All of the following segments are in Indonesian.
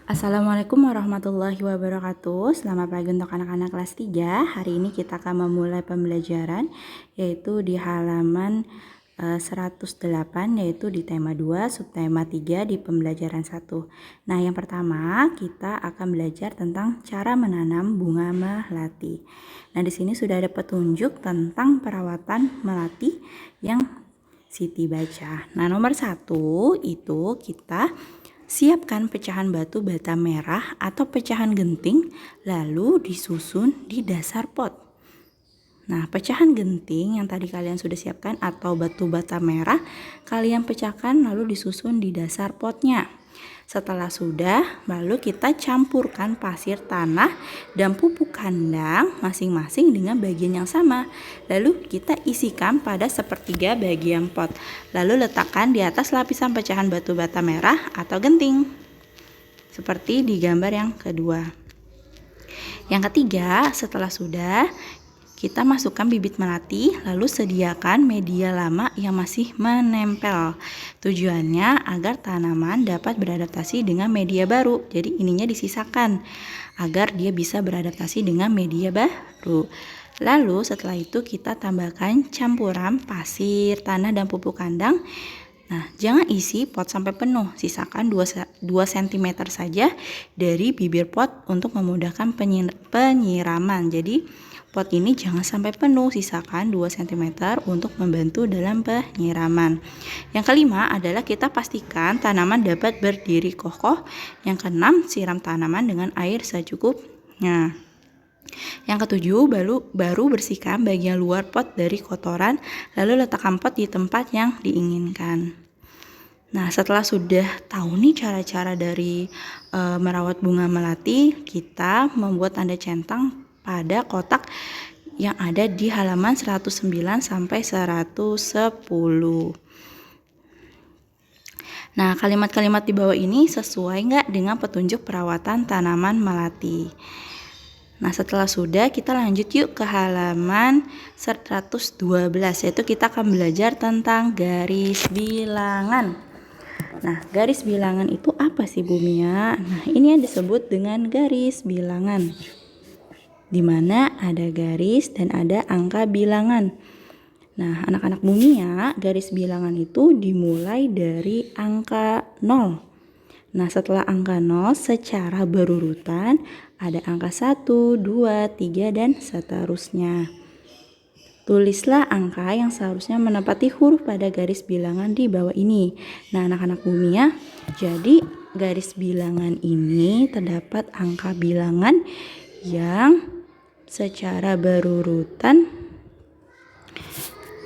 Assalamualaikum warahmatullahi wabarakatuh. Selamat pagi untuk anak-anak kelas 3. Hari ini kita akan memulai pembelajaran yaitu di halaman 108, yaitu di tema 2, subtema 3 di pembelajaran 1. Nah, yang pertama kita akan belajar tentang cara menanam bunga melati. Nah, di sini sudah ada petunjuk tentang perawatan melati yang Siti baca. Nah, nomor 1 itu kita siapkan pecahan batu bata merah atau pecahan genting, lalu disusun di dasar pot. Nah, pecahan genting yang tadi kalian sudah siapkan atau batu bata merah, kalian pecahkan lalu disusun di dasar potnya. Setelah sudah, lalu kita campurkan pasir tanah dan pupuk kandang masing-masing dengan bagian yang sama. Lalu kita isikan pada sepertiga bagian pot. Lalu letakkan di atas lapisan pecahan batu bata merah atau genting. Seperti di gambar yang kedua. Yang ketiga, setelah sudah, kita masukkan bibit melati, lalu sediakan media lama yang masih menempel. Tujuannya agar tanaman dapat beradaptasi dengan media baru. Jadi ininya disisakan agar dia bisa beradaptasi dengan media baru. Lalu setelah itu kita tambahkan campuran pasir, tanah, dan pupuk kandang. Nah, jangan isi pot sampai penuh, sisakan 2 cm saja dari bibir pot untuk memudahkan penyiraman. Jadi pot ini jangan sampai penuh, sisakan 2 cm untuk membantu dalam penyiraman. Yang kelima adalah kita pastikan tanaman dapat berdiri kokoh. Yang keenam, siram tanaman dengan air secukupnya. Yang ketujuh, baru bersihkan bagian luar pot dari kotoran, lalu letakkan pot di tempat yang diinginkan. Nah, setelah sudah tahu nih cara-cara dari merawat bunga melati, kita membuat tanda centang pada kotak yang ada di halaman 109 sampai 110. Nah, kalimat-kalimat di bawah ini sesuai nggak dengan petunjuk perawatan tanaman melati? Nah, setelah sudah, kita lanjut yuk ke halaman 112, yaitu kita akan belajar tentang garis bilangan. Nah, garis bilangan itu apa sih, Bu Mia? Nah, ini yang disebut dengan garis bilangan, di mana ada garis dan ada angka bilangan. Nah, anak-anak Bu Mia, garis bilangan itu dimulai dari angka 0. Nah, setelah angka 0 secara berurutan ada angka 1, 2, 3, dan seterusnya. Tulislah angka yang seharusnya menempati huruf pada garis bilangan di bawah ini. Nah, anak-anak Bu Mia, jadi garis bilangan ini terdapat angka bilangan yang secara berurutan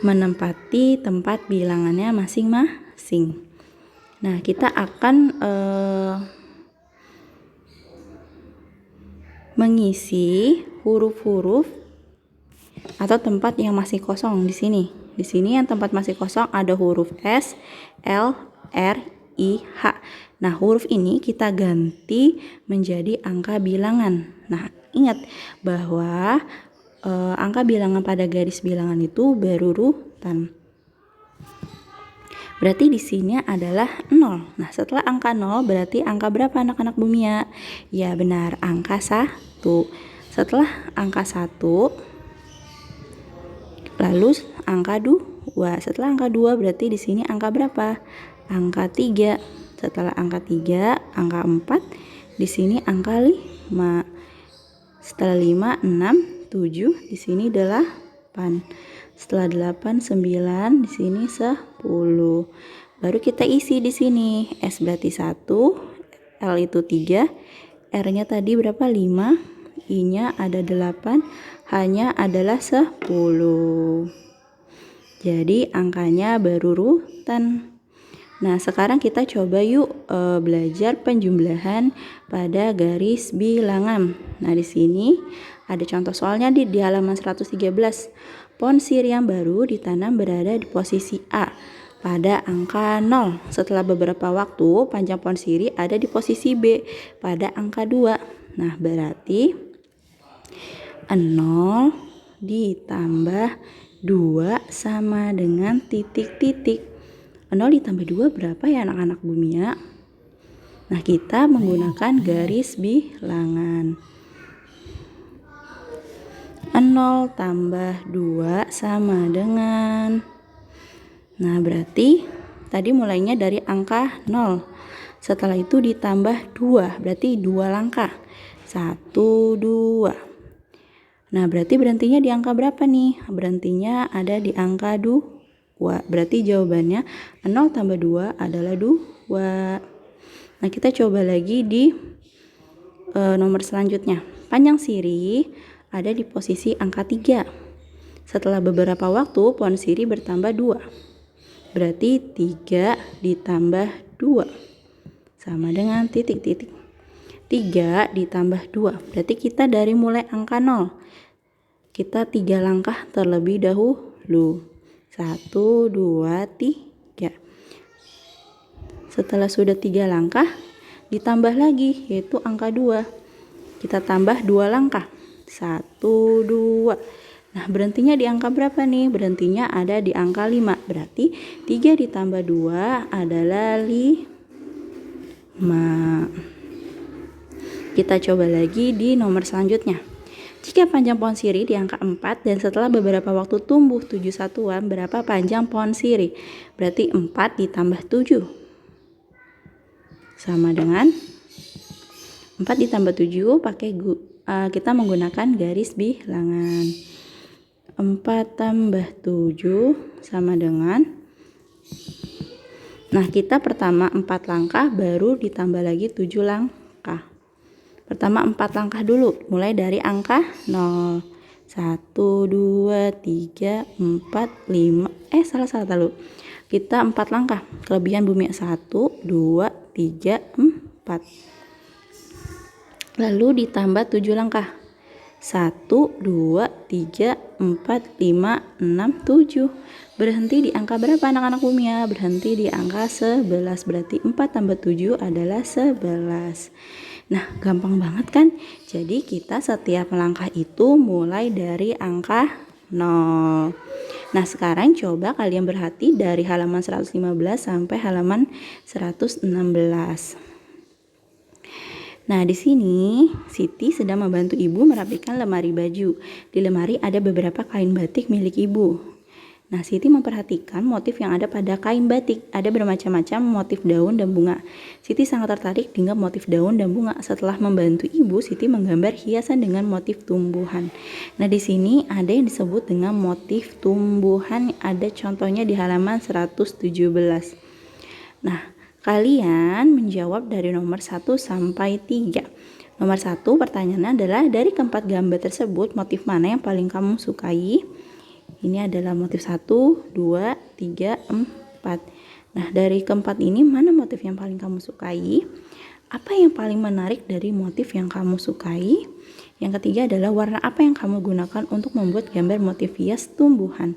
menempati tempat bilangannya masing-masing. Nah, kita akan mengisi huruf-huruf atau tempat yang masih kosong di sini. Di sini yang tempat masih kosong ada huruf S, L, R, I, H. Nah, huruf ini kita ganti menjadi angka bilangan. Nah, ingat bahwa angka bilangan pada garis bilangan itu berurutan. Berarti di sini adalah 0. Nah, setelah angka 0 berarti angka berapa anak-anak Bu Mia? Ya benar, angka 1. Setelah angka 1, lalu angka 2. Setelah angka 2 berarti di sini angka berapa? Angka 3. Setelah angka 3, angka 4. Di sini angka 5. Setelah 5, 6, 7. Di sini 8. Setelah 8, 9, di sini 10. Baru kita isi di sini. S berarti 1, L itu 3, R-nya tadi berapa? 5, I-nya ada 8, H-nya adalah 10. Jadi angkanya berurutan. Nah, sekarang kita coba yuk belajar penjumlahan pada garis bilangan. Nah, di sini ada contoh soalnya di halaman 113. Pohon sirih yang baru ditanam berada di posisi A pada angka 0. Setelah beberapa waktu, panjang pohon sirih ada di posisi B pada angka 2. Nah, berarti 0 ditambah 2 sama dengan titik-titik. 0 ditambah 2 berapa ya anak-anak Bu Mia? Nah, kita menggunakan garis bilangan. 0 tambah 2 sama dengan, nah berarti tadi mulainya dari angka 0. Setelah itu ditambah 2, berarti 2 langkah. 1, 2. Nah, berarti berhentinya di angka berapa nih? Berhentinya ada di angka 2. Berarti jawabannya 0 tambah 2 adalah 2. Nah, kita coba lagi di nomor selanjutnya. Panjang sirih ada di posisi angka 3. Setelah beberapa waktu, pohon sirih bertambah 2. Berarti 3 ditambah 2 sama dengan titik-titik. 3 ditambah 2. Berarti kita dari mulai angka 0. Kita 3 langkah terlebih dahulu. 1, 2, 3. Setelah sudah 3 langkah, ditambah lagi yaitu angka 2. Kita tambah 2 langkah. 1, 2. Nah, berhentinya di angka berapa nih? Berhentinya ada di angka 5. Berarti 3 ditambah 2 adalah 5. Kita coba lagi di nomor selanjutnya. Jika panjang pohon sirih di angka 4 dan setelah beberapa waktu tumbuh 7 satuan, berapa panjang pohon sirih? Berarti 4 ditambah 7 sama dengan 4 ditambah 7 kita menggunakan garis bilangan. 4 tambah 7 sama dengan, nah kita pertama 4 langkah baru ditambah lagi 7 langkah. Pertama 4 langkah dulu, mulai dari angka 0. 1, 2, 3, 4, 5. Salah dulu. Kita 4 langkah, kelebihan bumi 1, 2, 3, 4. Lalu ditambah 7 langkah. 1, 2, 3, 4, 5, 6, 7. Berhenti di angka berapa anak-anak bumi ya? Berhenti di angka 11. Berarti 4 tambah 7 adalah 11. Nah, gampang banget kan? Jadi kita setiap langkah itu mulai dari angka 0. Nah, sekarang coba kalian berhati dari halaman 115 sampai halaman 116. Nah, di sini Siti sedang membantu ibu merapikan lemari baju. Di lemari ada beberapa kain batik milik ibu. Nah, Siti memperhatikan motif yang ada pada kain batik. Ada bermacam-macam motif daun dan bunga. Siti sangat tertarik dengan motif daun dan bunga. Setelah membantu ibu, Siti menggambar hiasan dengan motif tumbuhan. Nah, di sini ada yang disebut dengan motif tumbuhan. Ada contohnya di halaman 117. Nah, kalian menjawab dari nomor 1 sampai 3. Nomor 1 pertanyaannya adalah dari keempat gambar tersebut motif mana yang paling kamu sukai? Ini adalah motif 1, 2, 3, 4. Nah, dari keempat ini mana motif yang paling kamu sukai? Apa yang paling menarik dari motif yang kamu sukai? Yang ketiga adalah warna apa yang kamu gunakan untuk membuat gambar motif hias tumbuhan?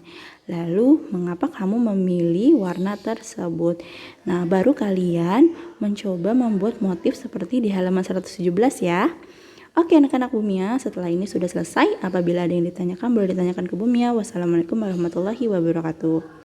Lalu, mengapa kamu memilih warna tersebut? Nah, baru kalian mencoba membuat motif seperti di halaman 117 ya. Oke anak-anak Bumia, setelah ini sudah selesai. Apabila ada yang ditanyakan, boleh ditanyakan ke Bumia. Wassalamualaikum warahmatullahi wabarakatuh.